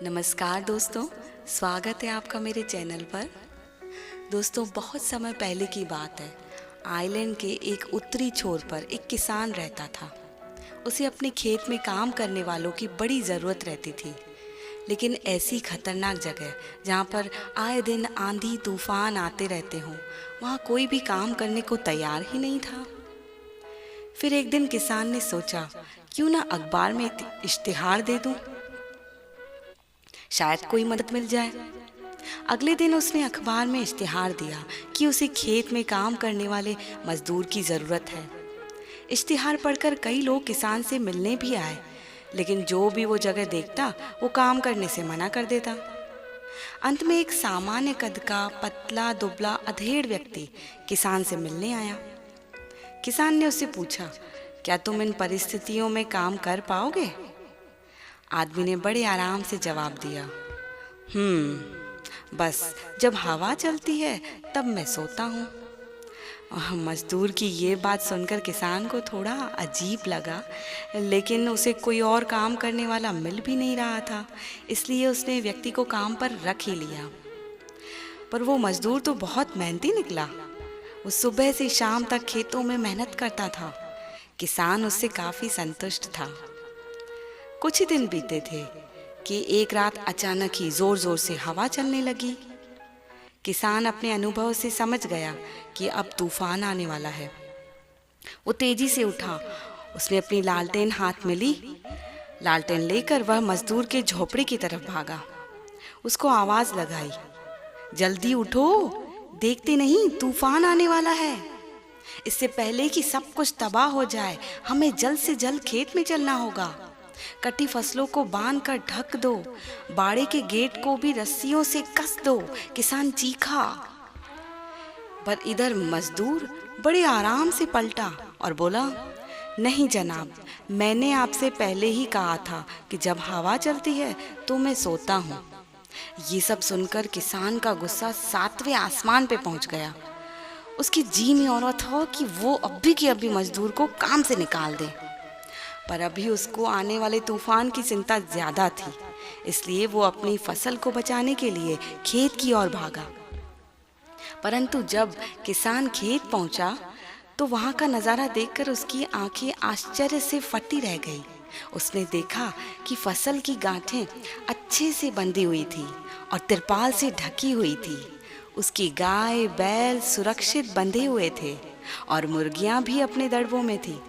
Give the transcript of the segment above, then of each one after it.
नमस्कार दोस्तों, स्वागत है आपका मेरे चैनल पर। दोस्तों, बहुत समय पहले की बात है। आइलैंड के एक उत्तरी छोर पर एक किसान रहता था। उसे अपने खेत में काम करने वालों की बड़ी ज़रूरत रहती थी, लेकिन ऐसी खतरनाक जगह जहाँ पर आए दिन आंधी तूफान आते रहते हों, वहाँ कोई भी काम करने को तैयार ही नहीं था। फिर एक दिन किसान ने सोचा, क्यों ना अखबार में एक इश्तिहार दे दूँ, शायद कोई मदद मिल जाए। अगले दिन उसने अखबार में इश्तिहार दिया कि उसे खेत में काम करने वाले मजदूर की ज़रूरत है। इश्तिहार पढ़कर कई लोग किसान से मिलने भी आए, लेकिन जो भी वो जगह देखता वो काम करने से मना कर देता। अंत में एक सामान्य कद का पतला दुबला अधेड़ व्यक्ति किसान से मिलने आया। किसान ने उससे पूछा, क्या तुम इन परिस्थितियों में काम कर पाओगे? आदमी ने बड़े आराम से जवाब दिया, बस जब हवा चलती है तब मैं सोता हूँ। मजदूर की ये बात सुनकर किसान को थोड़ा अजीब लगा, लेकिन उसे कोई और काम करने वाला मिल भी नहीं रहा था, इसलिए उसने व्यक्ति को काम पर रख ही लिया। पर वो मजदूर तो बहुत मेहनती निकला। वो सुबह से शाम तक खेतों में मेहनत करता था। किसान उससे काफ़ी संतुष्ट था। कुछ ही दिन बीते थे कि एक रात अचानक ही जोर जोर से हवा चलने लगी। किसान अपने अनुभव से समझ गया कि अब तूफान आने वाला है। वो तेजी से उठा। उसने अपनी लालटेन हाथ में ली। लालटेन लेकर वह मजदूर के झोपड़ी की तरफ भागा। उसको आवाज लगाई, जल्दी उठो, देखते नहीं तूफान आने वाला है। इससे पहले कि सब कुछ तबाह हो जाए, हमें जल्द से जल्द खेत में चलना होगा। कटी फसलों को बांध कर ढक दो, बाड़े के गेट को भी रस्सियों से कस दो, किसान चीखा। पर इधर मजदूर बड़े आराम से पलटा और बोला, नहीं जनाब, मैंने आपसे पहले ही कहा था कि जब हवा चलती है तो मैं सोता हूँ। ये सब सुनकर किसान का गुस्सा 7वें आसमान पे पहुँच गया। उसकी जी में और था कि वो अभी के अभी मजदूर को काम से निकाल दे, पर अभी उसको आने वाले तूफान की चिंता ज्यादा थी, इसलिए वो अपनी फसल को बचाने के लिए खेत की ओर भागा। परंतु जब किसान खेत पहुंचा तो वहां का नज़ारा देखकर उसकी आंखें आश्चर्य से फटी रह गई। उसने देखा कि फसल की गांठें अच्छे से बंधी हुई थी और तिरपाल से ढकी हुई थी। उसकी गाय बैल सुरक्षित बंधे हुए थे और मुर्गियां भी अपने दड़बों में थी।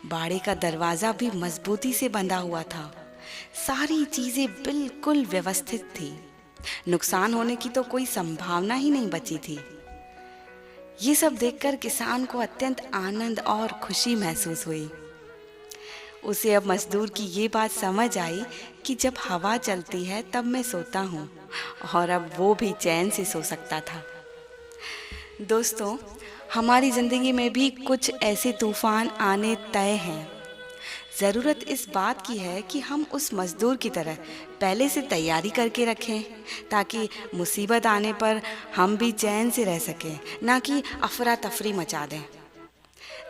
बाड़े का दरवाज़ा भी मजबूती से बंधा हुआ था। सारी चीज़ें बिल्कुल व्यवस्थित थी। नुकसान होने की तो कोई संभावना ही नहीं बची थी। ये सब देखकर किसान को अत्यंत आनंद और खुशी महसूस हुई। उसे अब मजदूर की ये बात समझ आई कि जब हवा चलती है तब मैं सोता हूँ, और अब वो भी चैन से सो सकता था। दोस्तों, हमारी ज़िंदगी में भी कुछ ऐसे तूफ़ान आने तय हैं। ज़रूरत इस बात की है कि हम उस मज़दूर की तरह पहले से तैयारी करके रखें, ताकि मुसीबत आने पर हम भी चैन से रह सकें, ना कि अफरा तफरी मचा दें।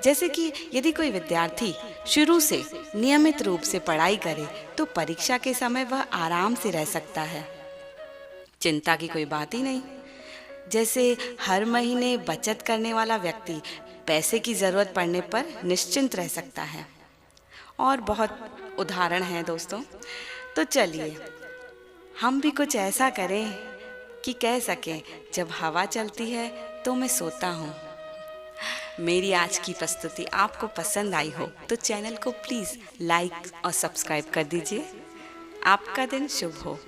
जैसे कि यदि कोई विद्यार्थी शुरू से नियमित रूप से पढ़ाई करे तो परीक्षा के समय वह आराम से रह सकता है, चिंता की कोई बात ही नहीं। जैसे हर महीने बचत करने वाला व्यक्ति पैसे की ज़रूरत पड़ने पर निश्चिंत रह सकता है। और बहुत उदाहरण हैं दोस्तों। तो चलिए हम भी कुछ ऐसा करें कि कह सकें, जब हवा चलती है तो मैं सोता हूँ। मेरी आज की प्रस्तुति आपको पसंद आई हो तो चैनल को प्लीज़ लाइक और सब्सक्राइब कर दीजिए। आपका दिन शुभ हो।